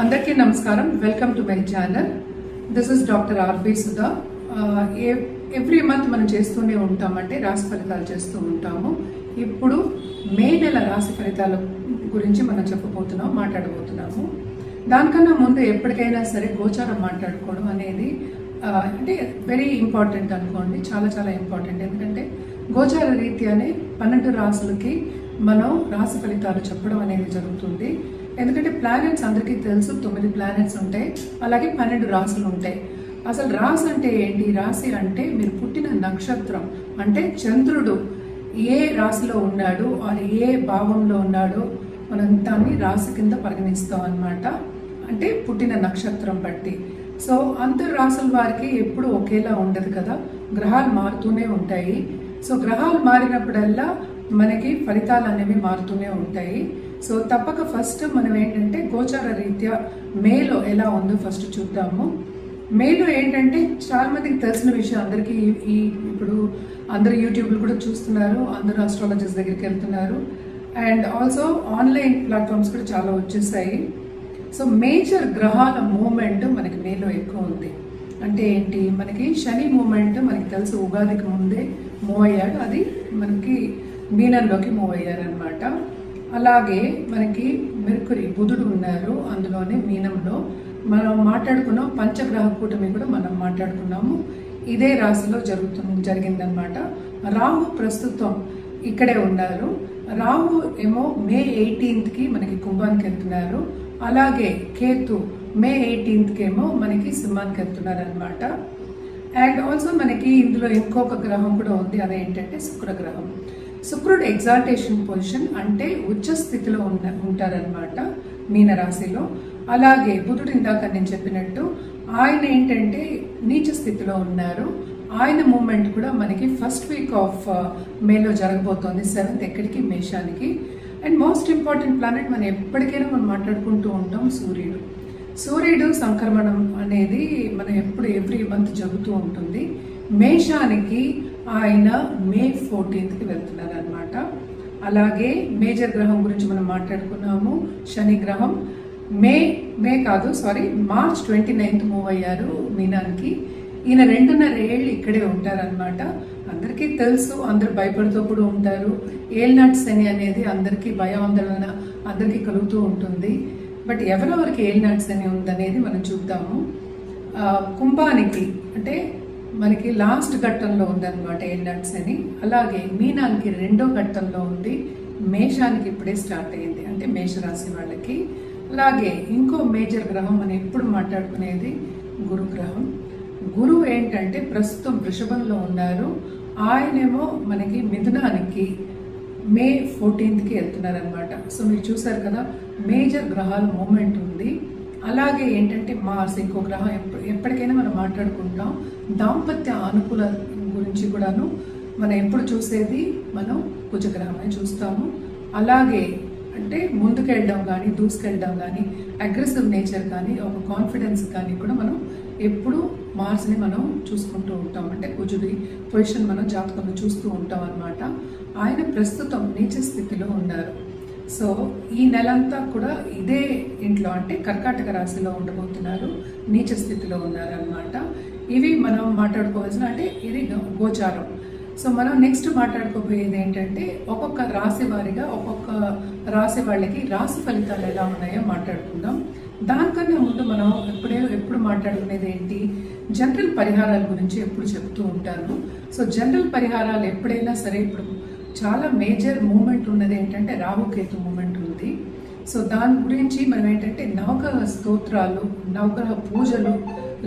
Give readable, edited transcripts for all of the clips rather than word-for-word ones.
అందరికీ నమస్కారం. Welcome to my channel. This is doctor R B Sudha. Every month మనం చేస్తూనే ఉంటామంటే రాశి ఫలితాలు చేస్తూ ఉంటాము. ఇప్పుడు మే నెల రాశి ఫలితాల గురించి మనం మాట్లాడబోతున్నాము. దానికన్నా ముందు ఎప్పటికైనా సరే గోచారం మాట్లాడుకోవడం అనేది అంటే వెరీ ఇంపార్టెంట్ అనుకోండి. చాలా చాలా ఇంపార్టెంట్. ఎందుకంటే గోచార రీత్యానే 12 రాశులకి మనం రాశి ఫలితాలు చెప్పడం అనేది జరుగుతుంది. ఎందుకంటే ప్లానెట్స్ అందరికీ తెలుసు, 9 ప్లానెట్స్ ఉంటాయి, అలాగే 12 రాశులు ఉంటాయి. అసలు రాశి అంటే ఏంటి? రాశి అంటే మీరు పుట్టిన నక్షత్రం, అంటే చంద్రుడు ఏ రాశిలో ఉన్నాడు, అది ఏ భావంలో ఉన్నాడో మనం దాన్ని రాశి కింద పరిగణిస్తాం అన్నమాట. అంటే పుట్టిన నక్షత్రం బట్టి. సో అందరు రాశుల వారికి ఎప్పుడు ఒకేలా ఉండదు కదా, గ్రహాలు మారుతూనే ఉంటాయి. సో గ్రహాలు మారినప్పుడల్లా మనకి ఫలితాలు అనేవి మారుతూనే ఉంటాయి. సో తప్పక ఫస్ట్ మనం ఏంటంటే గోచార రీత్యా మేలో ఎలా ఉందో ఫస్ట్ చూద్దాము. మేలో ఏంటంటే చాలా మందికి తెలిసిన విషయం, అందరికీ ఇప్పుడు అందరూ యూట్యూబ్లో కూడా చూస్తున్నారు, అందరూ ఆస్ట్రాలజర్స్ దగ్గరికి వెళ్తున్నారు, అండ్ ఆల్సో ఆన్లైన్ ప్లాట్ఫామ్స్ కూడా చాలా వచ్చేసాయి. సో మేజర్ గ్రహాల మూమెంట్ మనకి మేలో ఎక్కువ ఉంది. అంటే ఏంటి? మనకి శని మూమెంట్ మనకి తెలుసు, ఉగాదికి ముందే మూవ్ అయ్యాడు, అది మనకి మీనంలోకి మూవ్ అయ్యారనమాట. అలాగే మనకి మెర్కురీ, బుధుడు ఉన్నారు అందులోనే మీనంలో. మనం మాట్లాడుకున్నాం పంచగ్రహ కూటమి కూడా మనం మాట్లాడుకున్నాము, ఇదే రాశిలో జరిగిందనమాట. రాహు ప్రస్తుతం ఇక్కడే ఉన్నారు. రాహు ఏమో మే 18కి మనకి కుంభానికి వెళ్తున్నారు. అలాగే కేతు మే 18కి ఏమో మనకి సింహానికి వెళ్తున్నారు అనమాట. అండ్ ఆల్సో మనకి ఇందులో ఇంకొక గ్రహం కూడా ఉంది, అదేంటంటే శుక్రగ్రహం. శుక్రుడు ఎగ్జాల్టేషన్ పొజిషన్, అంటే ఉచ్చ స్థితిలో ఉంటారనమాట మీనరాశిలో. అలాగే బుధుడు ఇందాక నేను చెప్పినట్టు ఆయన ఏంటంటే నీచ స్థితిలో ఉన్నారు. ఆయన మూమెంట్ కూడా మనకి ఫస్ట్ వీక్ ఆఫ్ మేలో జరగబోతోంది, 7th ఎక్కడికి? మేషానికి. అండ్ మోస్ట్ ఇంపార్టెంట్ ప్లానెట్ మనం ఎప్పటికైనా మనం మాట్లాడుకుంటూ ఉంటాం, సూర్యుడు. సూర్యుడు సంక్రమణం అనేది మనం ఎవ్రీ మంత్ జరుగుతూ ఉంటుంది. మేషానికి ఆయన మే 14కి వెళ్తున్నారు అనమాట. అలాగే మేజర్ గ్రహం గురించి మనం మాట్లాడుకున్నాము, శని గ్రహం. మార్చ్ 29th మూవ్ అయ్యారు మీనానికి. ఈయన 2.5 ఏళ్ళు ఇక్కడే ఉంటారనమాట. అందరికీ తెలుసు, అందరు భయపడుతూ కూడా ఉంటారు. ఏల్నాటి శని అనేది అందరికీ భయాందోళన అందరికీ కలుగుతూ ఉంటుంది. బట్ ఎవరెవరికి ఏల్నాటి శని ఉందనేది మనం చూద్దాము. కుంభానికి అంటే మనకి లాస్ట్ ఘట్టంలో ఉందన్నమాట ఏల్నాటి శని. అలాగే మీనానికి 2వ ఘట్టంలో ఉంది. మేషానికి ఇప్పుడే స్టార్ట్ అయింది, అంటే మేషరాశి వాళ్ళకి. అలాగే ఇంకో మేజర్ గ్రహం మనం ఎప్పుడు మాట్లాడుకునేది గురుగ్రహం. గురువు ఏంటంటే ప్రస్తుతం వృషభంలో ఉన్నారు. ఆయనేమో మనకి మిథునానికి మే 14కి వెళ్తున్నారు అనమాట. సో మీరు చూసారు కదా, మేజర్ గ్రహాల మూమెంట్ ఉంది. అలాగే ఏంటంటే మార్స్ ఇంకో గ్రహం. ఎప్పటికైనా మనం మాట్లాడుకుంటాం దాంపత్య అనుకూల గురించి కూడాను. మనం ఎప్పుడు చూసేది మనం కుజగ్రహమే చూస్తాము. అలాగే అంటే ముందుకెళ్ళడం కానీ, దూసుకెళ్ళడం కానీ, అగ్రెసివ్ నేచర్ కానీ, ఒక కాన్ఫిడెన్స్ కానీ కూడా మనం ఎప్పుడు మార్స్ని మనం చూసుకుంటూ ఉంటాం. అంటే కుజుడి పొజిషన్ మనం జాతకంలో చూస్తూ ఉంటాం అన్నమాట. ఆయన ప్రస్తుతం నీచ స్థితిలో ఉన్నారు. సో ఈ నెలంతా కూడా ఇదే ఇంట్లో, అంటే కర్కాటక రాశిలో ఉండబోతున్నారు, నీచ స్థితిలో ఉన్నారనమాట. ఇవి మనం మాట్లాడుకోవాల్సిన, అంటే ఇది గోచారం. సో మనం నెక్స్ట్ మాట్లాడుకోబోయేది ఏంటంటే ఒక్కొక్క రాశి వారిగా ఒక్కొక్క రాశి వాళ్ళకి రాశి ఫలితాలు ఎలా ఉన్నాయో మాట్లాడుకుందాం. దానికన్నా ముందు మనం ఎప్పుడు మాట్లాడుకునేది ఏంటి? జనరల్ పరిహారాల గురించి ఎప్పుడు చెప్తూ ఉంటాను. సో జనరల్ పరిహారాలు ఎప్పుడైనా సరే, ఇప్పుడు చాలా మేజర్ మూమెంట్ ఉన్నది ఏంటంటే రాహుకేతు మూమెంట్ ఉంది. సో దాని గురించి మనం ఏంటంటే నవగ్రహ స్తోత్రాలు, నవగ్రహ పూజలు,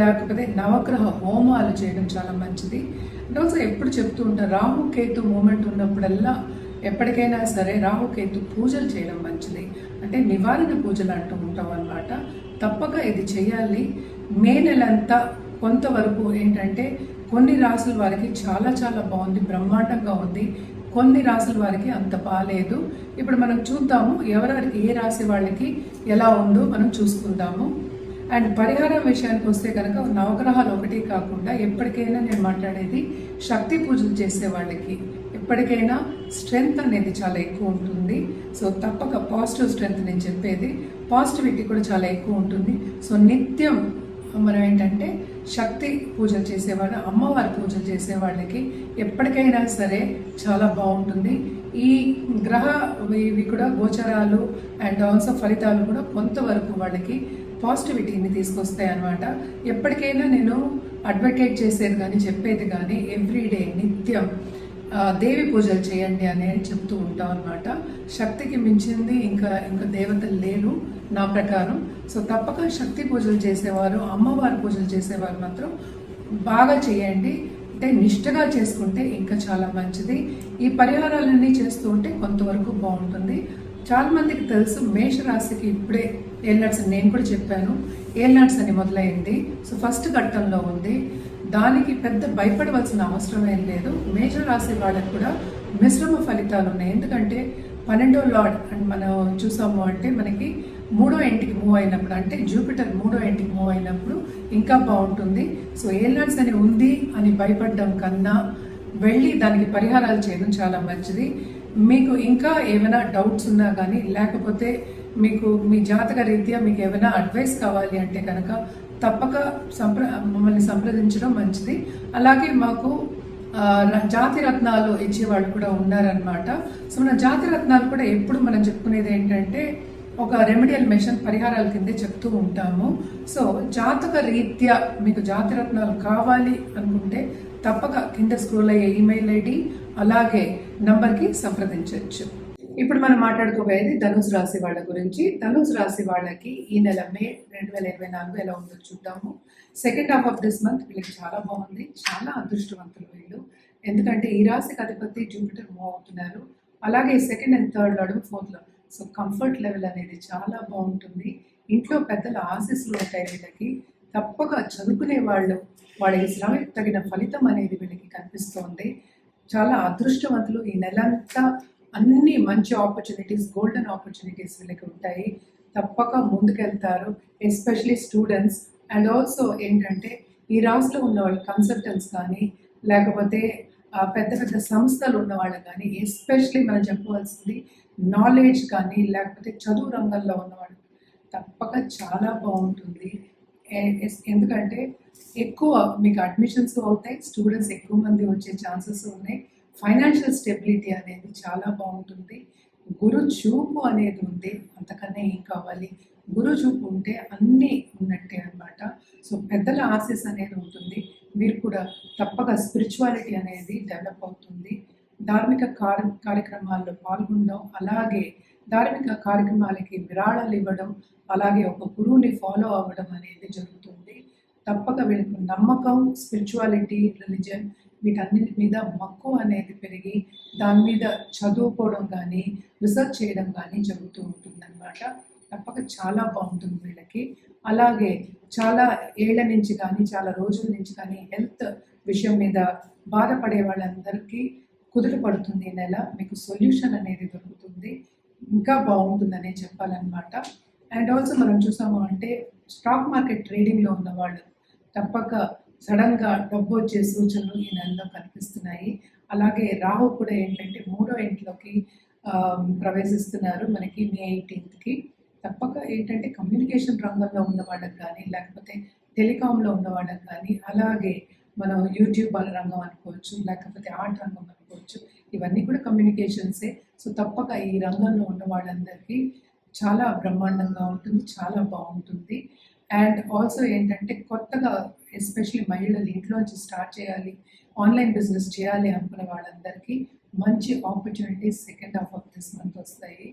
లేకపోతే నవగ్రహ హోమాలు చేయడం చాలా మంచిది. అండ్ ఆల్సో ఎప్పుడు చెప్తూ ఉంటారు, రాహుకేతు మూమెంట్ ఉన్నప్పుడల్లా ఎప్పటికైనా సరే రాహుకేతు పూజలు చేయడం మంచిది. అంటే నివారణ పూజలు అంటూ ఉంటాం అన్నమాట. తప్పక ఇది చేయాలి. మే నెలంతా కొంతవరకు ఏంటంటే కొన్ని రాసుల వారికి చాలా చాలా బాగుంది, బ్రహ్మాండంగా ఉంది. కొన్ని రాసుల వారికి అంత బాగాలేదు. ఇప్పుడు మనం చూద్దాము ఎవరెవరికి ఏ రాశి వాళ్ళకి ఎలా ఉందో మనం చూసుకుందాము. అండ్ పరిహారం విషయానికి వస్తే కనుక నవగ్రహాలు ఒకటి కాకుండా ఎప్పటికైనా నేను మాట్లాడేది శక్తి పూజలు చేసే వాళ్ళకి ఎప్పటికైనా స్ట్రెంగ్త్ అనేది చాలా ఎక్కువ ఉంటుంది. సో తప్పక పాజిటివ్ స్ట్రెంగ్త్ నేను చెప్పేది, పాజిటివిటీ కూడా చాలా ఎక్కువ ఉంటుంది. సో నిత్యం మనం ఏంటంటే శక్తి పూజలు చేసేవాళ్ళు, అమ్మవారి పూజలు చేసే వాళ్ళకి ఎప్పటికైనా సరే చాలా బాగుంటుంది. ఈ గ్రహ ఇవి కూడా గోచరాలు అండ్ ఆల్సో ఫలితాలు కూడా కొంతవరకు వాళ్ళకి పాజిటివిటీని తీసుకొస్తాయి అన్నమాట. ఎప్పటికైనా నేను అడ్వకేట్ చేసేది కానీ చెప్పేది కానీ ఎవ్రీడే నిత్యం దేవి పూజలు చేయండి అనేది చెప్తూ ఉంటాం అనమాట. శక్తికి మించింది ఇంకా దేవతలు లేరు నా ప్రకారం. సో తప్పక శక్తి పూజలు చేసేవారు, అమ్మవారి పూజలు చేసేవారు మాత్రం బాగా చేయండి. అంటే నిష్ఠగా చేసుకుంటే ఇంకా చాలా మంచిది. ఈ పరిహారాలన్నీ చేస్తూ ఉంటే కొంతవరకు బాగుంటుంది. చాలా మందికి తెలుసు మేషరాశికి ఇప్పుడే ఏల్నాడ్స్ నేను కూడా చెప్పాను, ఏల్నాడ్స్ అని మొదలైంది. సో ఫస్ట్ ఘట్టంలో ఉంది, దానికి పెద్ద భయపడవలసిన అవసరం ఏం లేదు. మేష రాశి వాళ్ళకి కూడా మిశ్రమ ఫలితాలు ఉన్నాయి. ఎందుకంటే 12వ లార్డ్ అండ్ మనం చూసాము అంటే మనకి 3వ ఇంటికి మూవ్ అయినప్పుడు, అంటే జూపిటర్ 3వ ఇంటికి మూవ్ అయినప్పుడు ఇంకా బాగుంటుంది. సో ఏల్నాడ్స్ అని ఉంది అని భయపడడం కన్నా వెళ్ళి దానికి పరిహారాలు చేయడం చాలా మంచిది. మీకు ఇంకా ఏమైనా డౌట్స్ ఉన్నా కానీ, లేకపోతే మీకు మీ జాతక రీత్యా మీకు ఏమైనా అడ్వైస్ కావాలి అంటే కనుక తప్పక మమ్మల్ని సంప్రదించడం మంచిది. అలాగే మాకు జాతి రత్నాలు ఇచ్చేవాళ్ళు కూడా ఉన్నారనమాట. సో మన జాతి రత్నాలు కూడా ఎప్పుడు మనం చెప్పుకునేది ఏంటంటే ఒక రెమెడియల్ మెషిన్ పరిహారాల కిందే చెప్తూ ఉంటాము. సో జాతక రీత్యా మీకు జాతి రత్నాలు కావాలి అనుకుంటే తప్పక కింద స్క్రోల్ అయ్యే ఈమెయిల్ ఐడి అలాగే నంబర్కి సంప్రదించవచ్చు. ఇప్పుడు మనం మాట్లాడుకోబోయేది ధనుసు రాశి వాళ్ళ గురించి. ధనుసు రాశి వాళ్ళకి ఈ నెల మే 2024 ఎలా ఉందో చూద్దాము. Second half of this month వీళ్ళకి చాలా బాగుంది, చాలా అదృష్టవంతులు వీళ్ళు. ఎందుకంటే ఈ రాశికి అధిపతి జూపిటర్ మూవ్ అవుతున్నారు, అలాగే సెకండ్ అండ్ థర్డ్ లాడు ఫోర్త్ లో. సో కంఫర్ట్ లెవెల్ అనేది చాలా బాగుంటుంది. ఇంట్లో పెద్దల ఆశీస్సులు ఉంటాయి వీళ్ళకి. తప్పక చదువుకునే వాళ్ళకి శ్రమకు తగిన ఫలితం అనేది వీళ్ళకి కనిపిస్తోంది. చాలా అదృష్టవంతులు. ఈ నెలంతా అన్ని మంచి ఆపర్చునిటీస్, గోల్డెన్ ఆపర్చునిటీస్ వీళ్ళకి ఉంటాయి. తప్పక ముందుకెళ్తారు, ఎస్పెషలీ స్టూడెంట్స్. అండ్ ఆల్సో ఏంటంటే ఈ రాశిలో ఉన్న వాళ్ళు కన్సల్టెంట్స్ కానీ, లేకపోతే పెద్ద పెద్ద సంస్థలు ఉన్న వాళ్ళకి కానీ, ఎస్పెషలీ మనం చెప్పవలసింది నాలెడ్జ్ కానీ, లేకపోతే చదువు రంగంలో ఉన్నవాళ్ళు తప్పక చాలా బాగుంటుంది. ఎందుకంటే ఎక్కువ మీకు అడ్మిషన్స్ అవుతాయి, స్టూడెంట్స్ ఎక్కువ మంది వచ్చే ఛాన్సెస్ ఉన్నాయి. ఫైనాన్షియల్ స్టెబిలిటీ అనేది చాలా బాగుంటుంది. గురు చూపు అనేది ఉంది, అంతకన్నా ఏం కావాలి? గురు చూపు ఉంటే అన్నీ ఉన్నట్టే అనమాట. సో పెద్దల ఆశీస్ అనేది ఉంటుంది. మీరు కూడా తప్పక స్పిరిచువాలిటీ అనేది డెవలప్ అవుతుంది. ధార్మిక కార్యక్రమాల్లో పాల్గొనడం, అలాగే ధార్మిక కార్యక్రమాలకి విరాళాలు ఇవ్వడం, అలాగే ఒక గురువుని ఫాలో అవ్వడం అనేది జరుగుతుంది. తప్పక వీళ్ళకి నమ్మకం, స్పిరిచువాలిటీ, రిలీజన్ వీటన్నిటి మీద మక్కువ అనేది పెరిగి దాని మీద చదువుకోవడం కానీ, రీసెర్చ్ చేయడం కానీ జరుగుతూ ఉంటుంది అనమాట. తప్పక చాలా బాగుంటుంది వీళ్ళకి. అలాగే చాలా ఏళ్ల నుంచి కానీ, చాలా రోజుల నుంచి కానీ హెల్త్ విషయం మీద బాధపడే వాళ్ళందరికీ కుదుట పడుతుంది. ఈ నెల మీకు సొల్యూషన్ అనేది దొరుకుతుంది, ఇంకా బాగుంటుందనే చెప్పాలన్నమాట. అండ్ ఆల్సో మనం చూసాము అంటే స్టాక్ మార్కెట్ ట్రేడింగ్లో ఉన్న వాళ్ళు తప్పక సడన్గా డబ్బు వచ్చే సూచనలు ఈ నెలలో కనిపిస్తున్నాయి. అలాగే రాహు కూడా ఏంటంటే 3వ ఇంట్లోకి ప్రవేశిస్తున్నారు మనకి మే 18కి. తప్పక ఏంటంటే కమ్యూనికేషన్ రంగంలో ఉన్న వాళ్ళకి కానీ, లేకపోతే టెలికాంలో ఉన్న వాళ్ళకి కానీ, అలాగే మనం యూట్యూబ్ రంగం అనుకోవచ్చు, లేకపోతే ఆర్ట్ రంగం అనుకోవచ్చు, ఇవన్నీ కూడా కమ్యూనికేషన్సే. సో తప్పక ఈ రంగంలో ఉన్న వాళ్ళందరికీ చాలా బ్రహ్మాండంగా ఉంటుంది, చాలా బాగుంటుంది. అండ్ ఆల్సో ఏంటంటే కొత్తగా ఎస్పెషల్లీ మహిళలు ఇంట్లోంచి స్టార్ట్ చేయాలి, ఆన్లైన్ బిజినెస్ చేయాలి అనుకునే వాళ్ళందరికీ మంచి opportunities second half of this month వస్తాయి.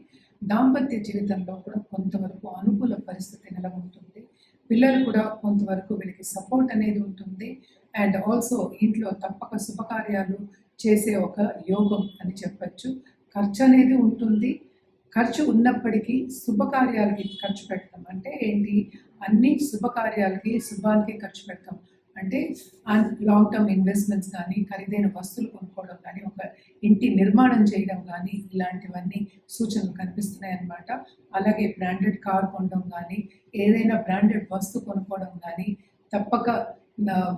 దాంపత్య జీవితంలో కూడా కొంతవరకు అనుకూల పరిస్థితి నెలకొంటుంది. పిల్లలు కూడా కొంతవరకు వీళ్ళకి సపోర్ట్ అనేది ఉంటుంది. అండ్ ఆల్సో ఇంట్లో తప్పక శుభకార్యాలు చేసే ఒక యోగం అని చెప్పచ్చు. ఖర్చు అనేది ఉంటుంది, ఖర్చు ఉన్నప్పటికీ శుభకార్యాలకి ఖర్చు పెట్టడం అంటే ఏంటి? అన్ని శుభకార్యాలకి, శుభాలకి ఖర్చు పెడతాం. అంటే లాంగ్ టర్మ్ ఇన్వెస్ట్మెంట్స్ కానీ, ఖరీదైన వస్తువులు కొనుక్కోవడం కానీ, ఒక ఇంటి నిర్మాణం చేయడం కానీ, ఇలాంటివన్నీ సూచనలు కనిపిస్తున్నాయి అన్నమాట. అలాగే బ్రాండెడ్ కార్ కొనడం కానీ, ఏదైనా బ్రాండెడ్ వస్తువు కొనుక్కోవడం కానీ తప్పక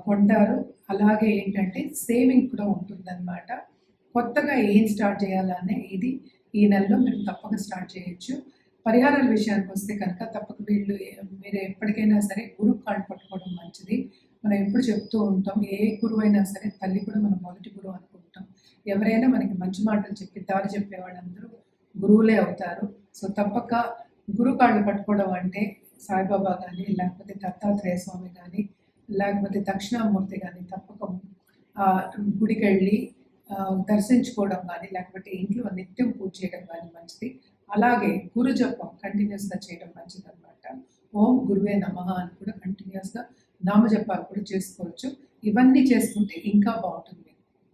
కొంటారు. అలాగే ఏంటంటే సేవింగ్ కూడా ఉంటుందన్నమాట. కొత్తగా ఏం స్టార్ట్ చేయాలనే ఇది ఈ నెలలో మీరు తప్పక స్టార్ట్ చేయొచ్చు. పరిహారాల విషయానికి వస్తే కనుక తప్పక మీరు ఎప్పటికైనా సరే గురువు కాళ్ళు పట్టుకోవడం మంచిది. మనం ఎప్పుడు చెప్తూ ఉంటాం, ఏ గురువు అయినా సరే తల్లి కూడా మనం మొదటి గురువు అనుకుంటాం. ఎవరైనా మనకి మంచి మాటలు చెప్పి దారి చెప్పే వాళ్ళందరూ గురువులే అవుతారు. సో తప్పక గురువు కాళ్ళు పట్టుకోవడం అంటే సాయిబాబా కానీ, లేకపోతే దత్తాత్రేయ స్వామి కానీ, లేకపోతే దక్షిణామూర్తి కానీ తప్పక గుడికి వెళ్ళి దర్శించుకోవడం కానీ, లేకపోతే ఇంట్లో నిత్యం పూజ చేయడం కానీ మంచిది. అలాగే గురు జపం కంటిన్యూస్గా చేయడం మంచిది అనమాట. ఓం గురువే నమః అని కూడా కంటిన్యూస్గా నామజపాలు కూడా చేసుకోవచ్చు. ఇవన్నీ చేసుకుంటే ఇంకా బాగుంటుంది.